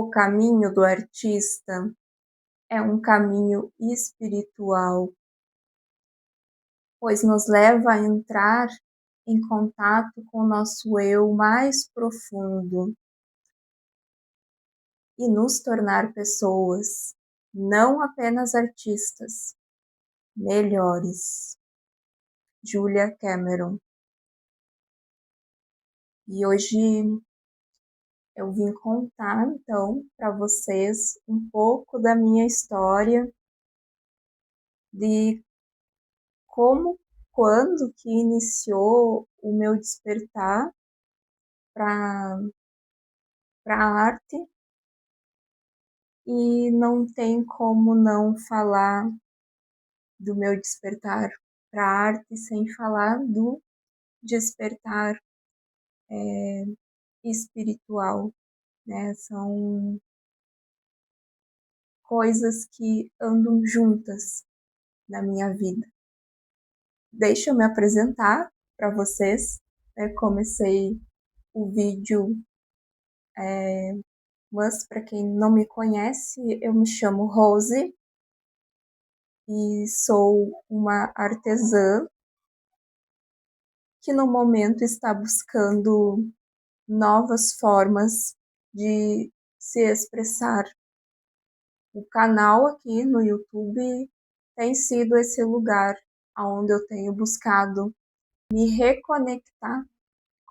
O caminho do artista é um caminho espiritual, pois nos leva a entrar em contato com o nosso eu mais profundo e nos tornar pessoas, não apenas artistas, melhores. Julia Cameron. E hoje eu vim contar, então, para vocês um pouco da minha história, de como, quando que iniciou o meu despertar para a arte, e não tem como não falar do meu despertar para a arte sem falar do despertar espiritual, né? São coisas que andam juntas na minha vida. Deixa eu me apresentar para vocês. Comecei o vídeo, mas para quem não me conhece, eu me chamo Rose e sou uma artesã que no momento está buscando novas formas de se expressar. O canal aqui no YouTube tem sido esse lugar onde eu tenho buscado me reconectar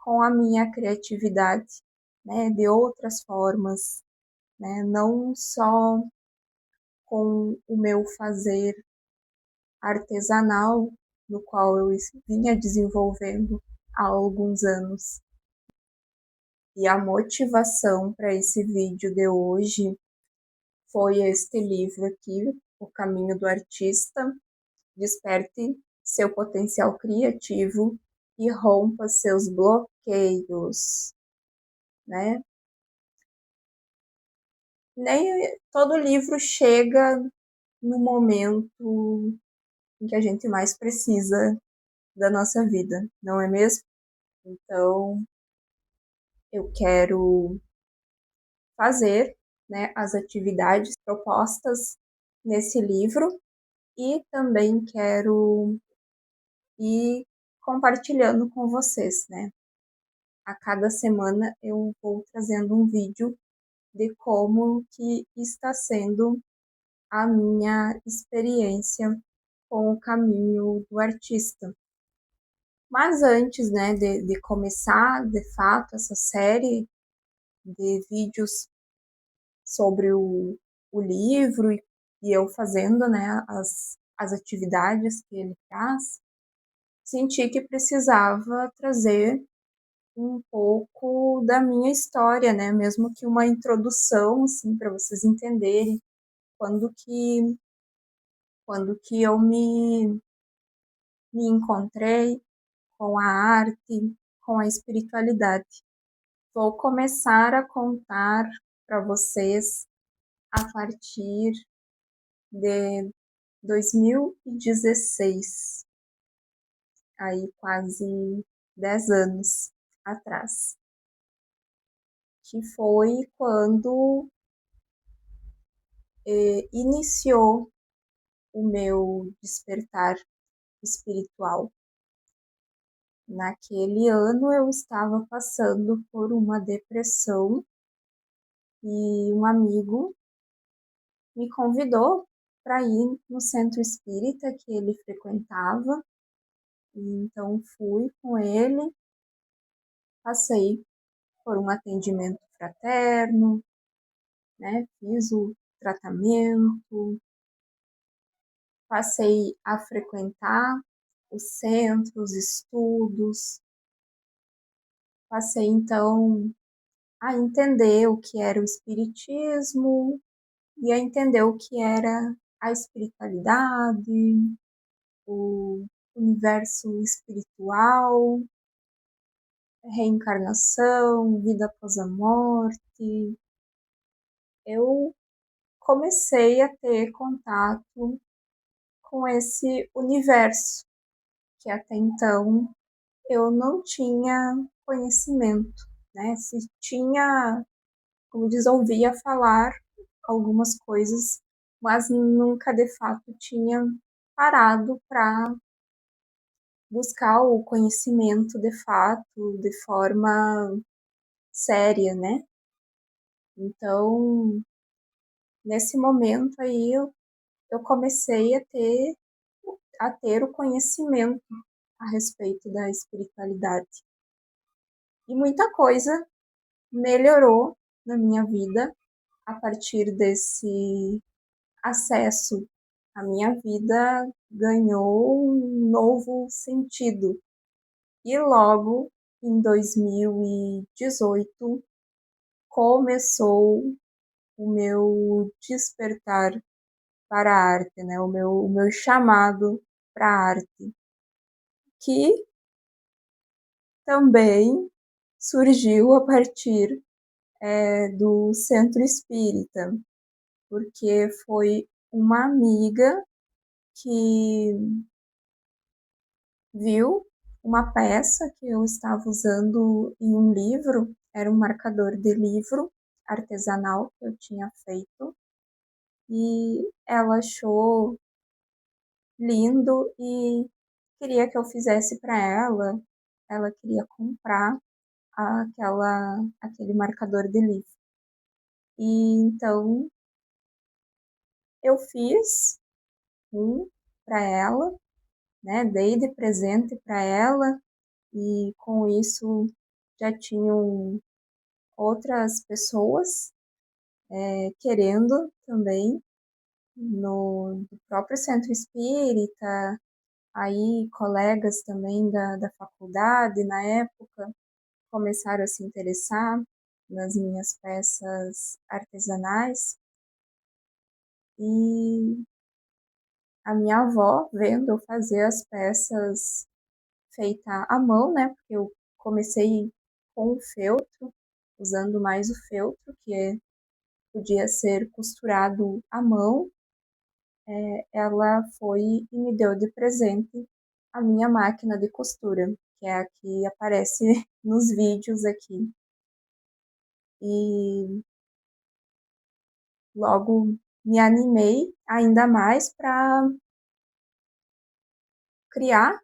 com a minha criatividade, né, de outras formas, né, não só com o meu fazer artesanal, no qual eu vinha desenvolvendo há alguns anos. E a motivação para esse vídeo de hoje foi este livro aqui, O Caminho do Artista. Desperte seu potencial criativo e rompa seus bloqueios, né? Nem todo livro chega no momento em que a gente mais precisa da nossa vida, não é mesmo? Então, eu quero fazer, né, as atividades propostas nesse livro e também quero ir compartilhando com vocês, né? A cada semana eu vou trazendo um vídeo de como que está sendo a minha experiência com o caminho do artista. Mas antes, né, de começar, de fato, essa série de vídeos sobre o livro e eu fazendo, né, as atividades que ele traz, senti que precisava trazer um pouco da minha história, né, mesmo que uma introdução, assim, para vocês entenderem quando que eu me encontrei com a arte, com a espiritualidade. Vou começar a contar para vocês a partir de 2016, aí quase 10 anos atrás, que foi quando iniciou o meu despertar espiritual. Naquele ano eu estava passando por uma depressão e um amigo me convidou para ir no centro espírita que ele frequentava. E então fui com ele, passei por um atendimento fraterno, né? Fiz o tratamento, passei a frequentar o centro, os estudos, passei então a entender o que era o espiritismo e a entender o que era a espiritualidade, o universo espiritual, reencarnação, vida após a morte. Eu comecei a ter contato com esse universo que até então eu não tinha conhecimento, né? Se tinha como diz, ouvia falar algumas coisas, mas nunca de fato tinha parado para buscar o conhecimento de fato, de forma séria, né? Então, nesse momento aí, eu comecei a ter o conhecimento a respeito da espiritualidade. E muita coisa melhorou na minha vida a partir desse acesso. A minha vida ganhou um novo sentido. E logo em 2018 começou o meu despertar para a arte, né? O meu chamado para a arte, que também surgiu a partir do centro espírita, porque foi uma amiga que viu uma peça que eu estava usando em um livro, era um marcador de livro artesanal que eu tinha feito, e ela achou lindo e queria que eu fizesse para ela. Ela queria comprar aquele marcador de livro. E então eu fiz um para ela, né? Dei de presente para ela e com isso já tinham outras pessoas querendo também no próprio centro espírita, aí colegas também da faculdade na época começaram a se interessar nas minhas peças artesanais e a minha avó vendo eu fazer as peças feitas à mão, né? Porque eu comecei com o feltro, usando mais o feltro, podia ser costurado à mão. Ela foi e me deu de presente a minha máquina de costura, que é a que aparece nos vídeos aqui. E logo me animei ainda mais para criar,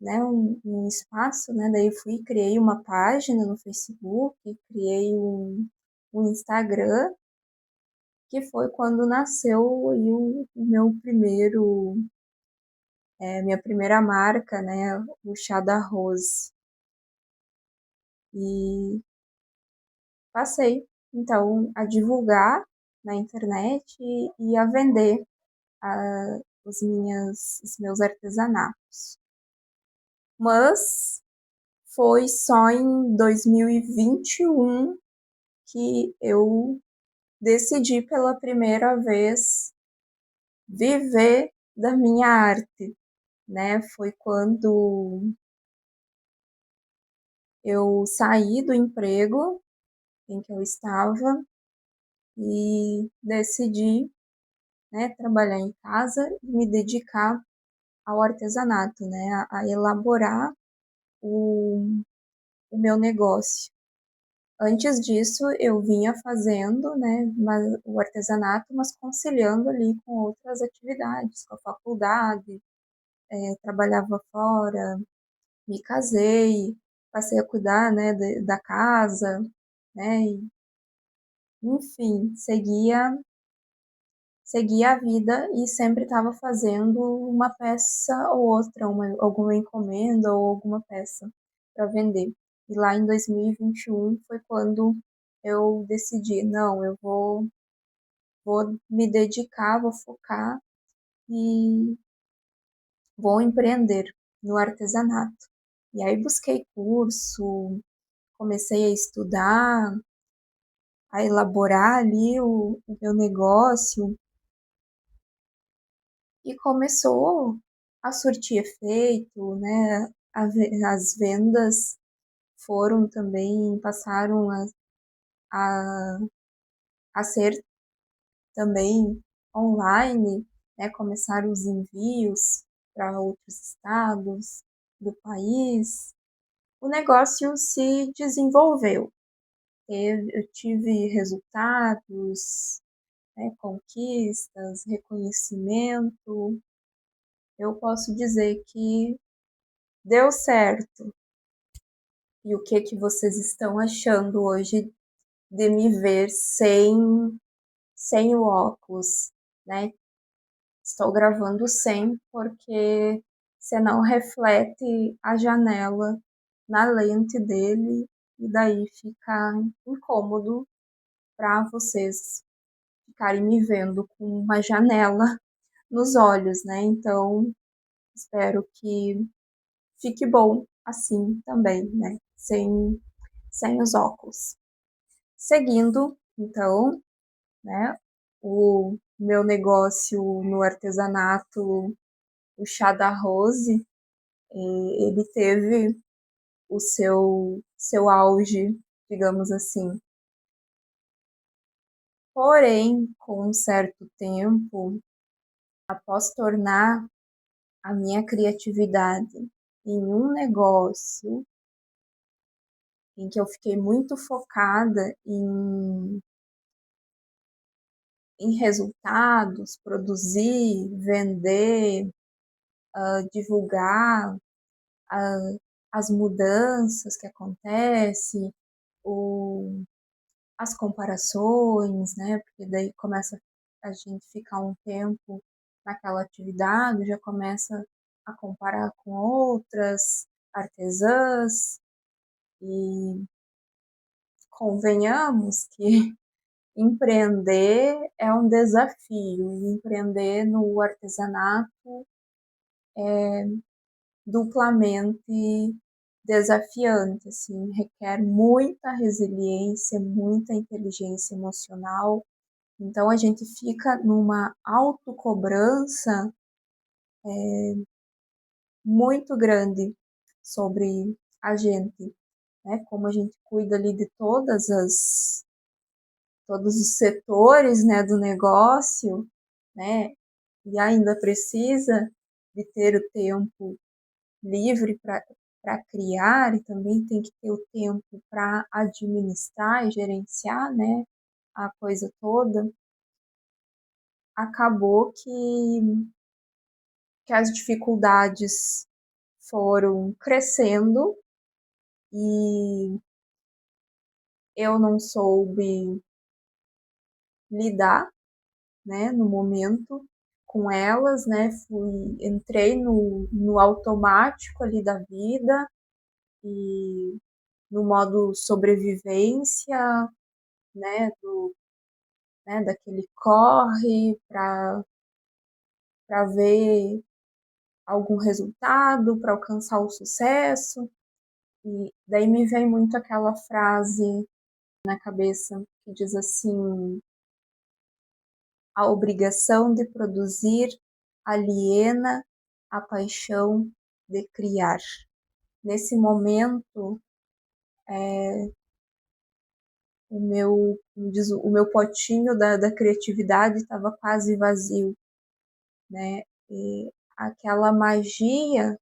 né, um espaço, né, daí fui criei uma página no Facebook, criei um Instagram, que foi quando nasceu aí o meu primeiro, minha primeira marca, né, o Chá da Rose. E passei, então, a divulgar na internet e a vender os meus artesanatos. Mas foi só em 2021 que eu decidi pela primeira vez viver da minha arte, né? Foi quando eu saí do emprego em que eu estava e decidi, né, trabalhar em casa e me dedicar ao artesanato, né, a elaborar o meu negócio. Antes disso, eu vinha fazendo, né, o artesanato, mas conciliando ali com outras atividades, com a faculdade, trabalhava fora, me casei, passei a cuidar, né, da casa, né, e, enfim, seguia a vida e sempre estava fazendo uma peça ou outra, alguma encomenda ou alguma peça para vender. E lá em 2021 foi quando eu decidi, não, vou me dedicar, vou focar e vou empreender no artesanato. E aí busquei curso, comecei a estudar, a elaborar ali o meu negócio e começou a surtir efeito, né? As vendas foram também, passaram a, a ser também online, né? Começaram os envios para outros estados do país. O negócio se desenvolveu. eu tive resultados, né, conquistas, reconhecimento, eu posso dizer que deu certo. E o que vocês estão achando hoje de me ver sem o óculos, né? Estou gravando sem porque senão reflete a janela na lente dele e daí fica incômodo para vocês ficarem me vendo com uma janela nos olhos, né? Então, espero que fique bom assim também, né? Sem os óculos. Seguindo, então, né, o meu negócio no artesanato, o chá da Rose, ele teve o seu auge, digamos assim. Porém, com um certo tempo, após tornar a minha criatividade em um negócio em que eu fiquei muito focada em resultados, produzir, vender, divulgar a- as mudanças que acontecem, o, as comparações, né? Porque daí começa a gente ficar um tempo naquela atividade, já começa a comparar com outras artesãs e convenhamos que empreender é um desafio. Empreender no artesanato duplamente desafiante, assim, requer muita resiliência, muita inteligência emocional. Então a gente fica numa autocobrança muito grande sobre a gente, né? Como a gente cuida ali de todos os setores, né, do negócio, né? E ainda precisa de ter o tempo livre para criar e também tem que ter o tempo para administrar e gerenciar, né, a coisa toda, acabou que as dificuldades foram crescendo e eu não soube lidar, né, no momento com elas, né, entrei no automático ali da vida e no modo sobrevivência, né, daquele corre para ver algum resultado, para alcançar o sucesso. E daí me vem muito aquela frase na cabeça que diz assim: a obrigação de produzir aliena a paixão de criar. Nesse momento, o meu potinho da criatividade estava quase vazio, né? E aquela magia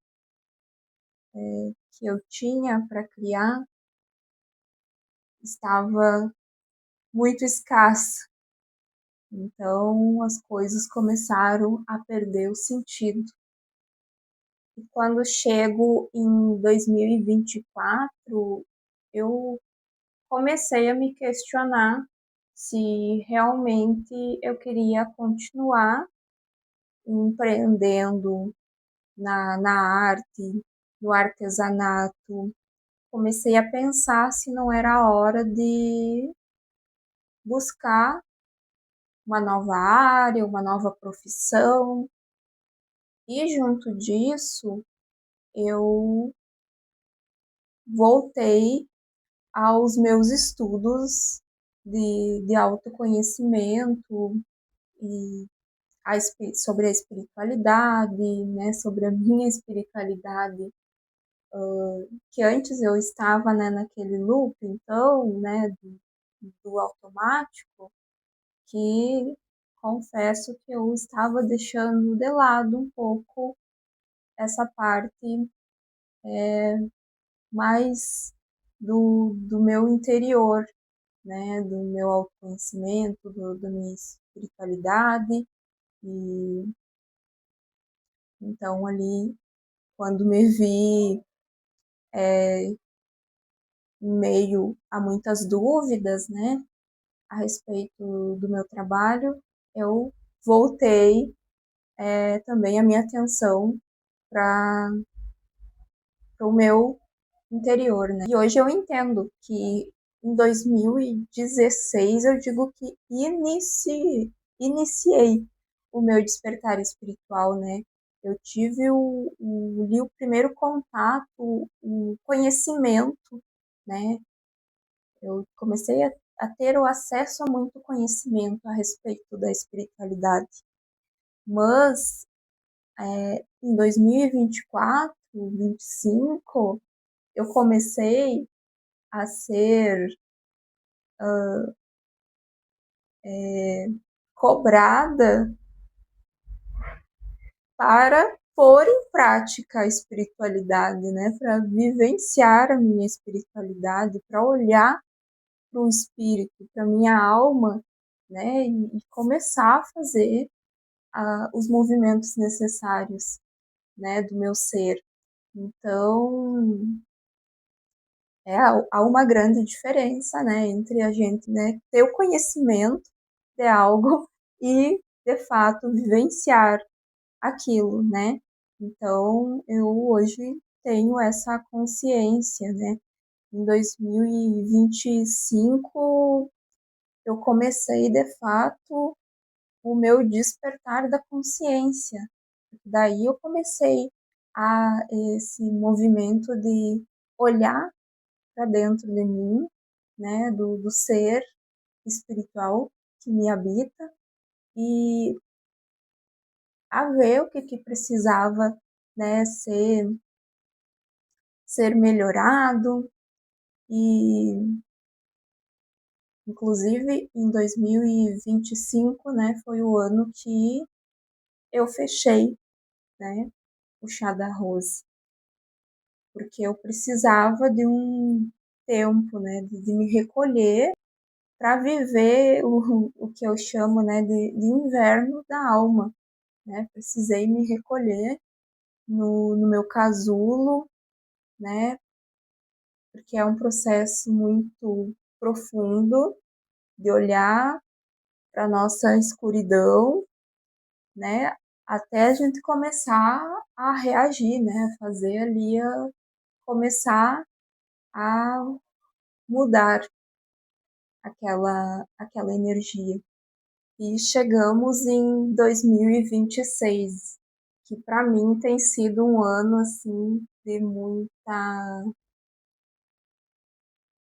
que eu tinha para criar estava muito escassa. Então as coisas começaram a perder o sentido. E quando chego em 2024, eu comecei a me questionar se realmente eu queria continuar empreendendo na arte, no artesanato. Comecei a pensar se não era a hora de buscar uma nova área, uma nova profissão. E junto disso, eu voltei aos meus estudos de autoconhecimento e sobre a espiritualidade, né, sobre a minha espiritualidade, que antes eu estava, né, naquele loop, então, né, do automático, que confesso que eu estava deixando de lado um pouco essa parte mais do meu interior, né, do meu autoconhecimento, da minha espiritualidade. E então ali, quando me vi em meio a muitas dúvidas, né, a respeito do meu trabalho, eu voltei também a minha atenção para o meu interior, né? E hoje eu entendo que em 2016 eu digo que iniciei o meu despertar espiritual, né? Eu tive li o primeiro contato, o conhecimento, né? Eu comecei a ter o acesso a muito conhecimento a respeito da espiritualidade. Mas em 2024, 25, eu comecei a ser cobrada para pôr em prática a espiritualidade, né? Para vivenciar a minha espiritualidade, para olhar para o espírito, para minha alma, né? E começar a fazer os movimentos necessários, né? Do meu ser. Então, há uma grande diferença, né? Entre a gente, né? Ter o conhecimento de algo e, de fato, vivenciar aquilo, né? Então, eu hoje tenho essa consciência, né? Em 2025, eu comecei, de fato, o meu despertar da consciência. Daí eu comecei a esse movimento de olhar para dentro de mim, né? Do ser espiritual que me habita e a ver o que precisava, né, ser melhorado. E inclusive em 2025, né, foi o ano que eu fechei, né, o chá da Rose, porque eu precisava de um tempo, né, de me recolher para viver o que eu chamo, né, de inverno da alma, né? Precisei me recolher no meu casulo, né? Porque é um processo muito profundo de olhar para nossa escuridão, né? Até a gente começar a reagir, né? Fazer ali, começar a mudar aquela energia. E chegamos em 2026, que para mim tem sido um ano assim de muita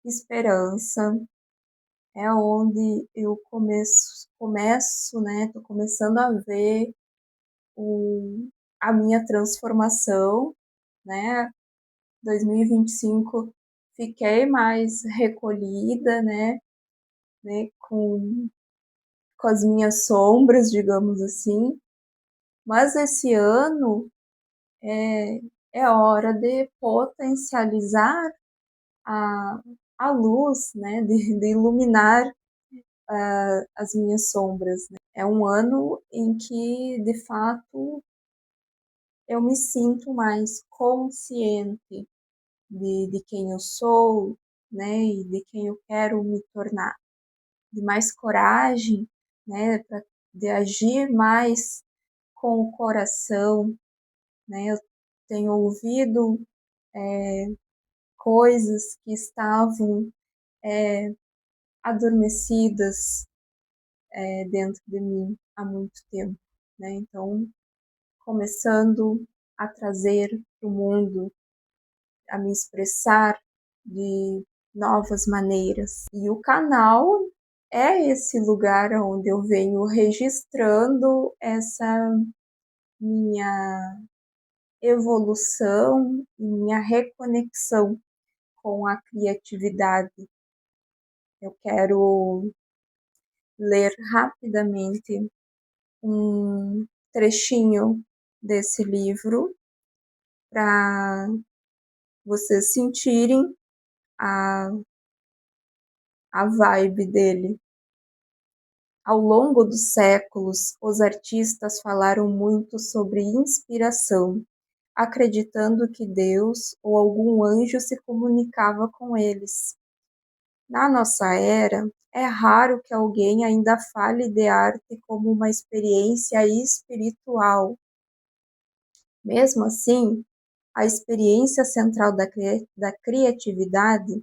esperança. É onde eu começo, né? Tô começando a ver a minha transformação, né? 2025 fiquei mais recolhida, né? Com as minhas sombras, digamos assim. Mas esse ano é hora de potencializar a, a luz, né? De iluminar as minhas sombras. Né? É um ano em que, de fato, eu me sinto mais consciente de quem eu sou, né? E de quem eu quero me tornar. De mais coragem, né? De agir mais com o coração, né? Eu tenho ouvido coisas que estavam adormecidas dentro de mim há muito tempo, né? Então, começando a trazer para o mundo, a me expressar de novas maneiras. E o canal é esse lugar onde eu venho registrando essa minha evolução e minha reconexão com a criatividade. Eu quero ler rapidamente um trechinho desse livro para vocês sentirem a, a vibe dele. Ao longo dos séculos, os artistas falaram muito sobre inspiração, acreditando que Deus ou algum anjo se comunicava com eles. Na nossa era, é raro que alguém ainda fale de arte como uma experiência espiritual. Mesmo assim, a experiência central da criatividade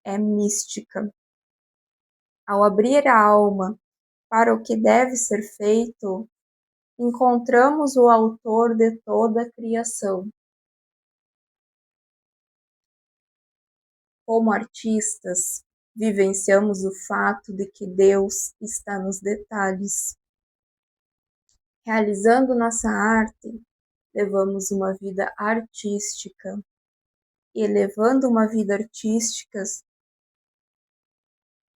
é mística. Ao abrir a alma para o que deve ser feito, encontramos o autor de toda a criação. Como artistas, vivenciamos o fato de que Deus está nos detalhes. Realizando nossa arte, levamos uma vida artística. E levando uma vida artística,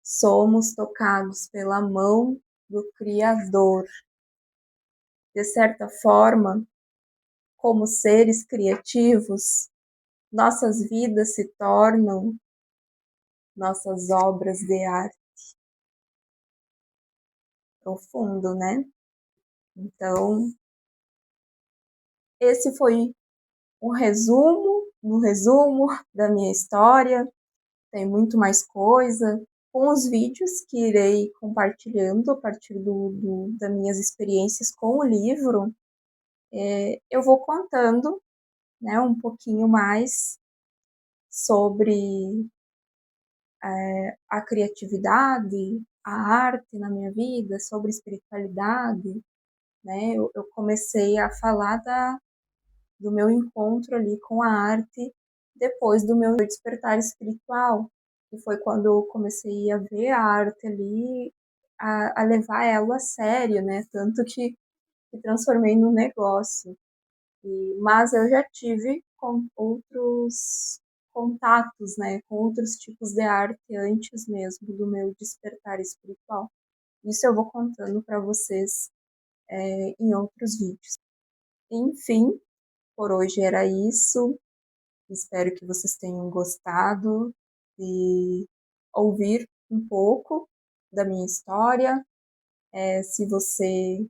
somos tocados pela mão do Criador. De certa forma, como seres criativos, nossas vidas se tornam nossas obras de arte. Profundo, né? Então, esse foi um resumo da minha história. Tem muito mais coisa, com os vídeos que irei compartilhando a partir das minhas experiências com o livro. Eu vou contando, né, um pouquinho mais sobre a criatividade, a arte na minha vida, sobre espiritualidade, né? Eu comecei a falar do meu encontro ali com a arte depois do meu despertar espiritual, que foi quando eu comecei a ver a arte ali, a levar ela a sério, né? Tanto que transformei num negócio. Mas eu já tive com outros contatos, né, com outros tipos de arte antes mesmo do meu despertar espiritual. Isso eu vou contando para vocês em outros vídeos. Enfim, por hoje era isso. Espero que vocês tenham gostado de ouvir um pouco da minha história. Se você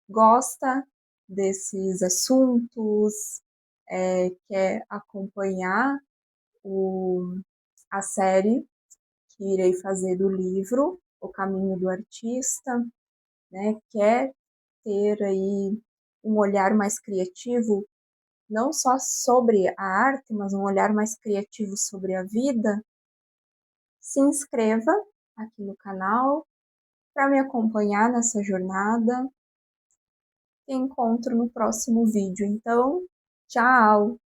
gosta desses assuntos, quer acompanhar a série que irei fazer do livro O Caminho do Artista, né, quer ter aí um olhar mais criativo, não só sobre a arte, mas um olhar mais criativo sobre a vida, se inscreva aqui no canal para me acompanhar nessa jornada. Te encontro no próximo vídeo. Então, tchau!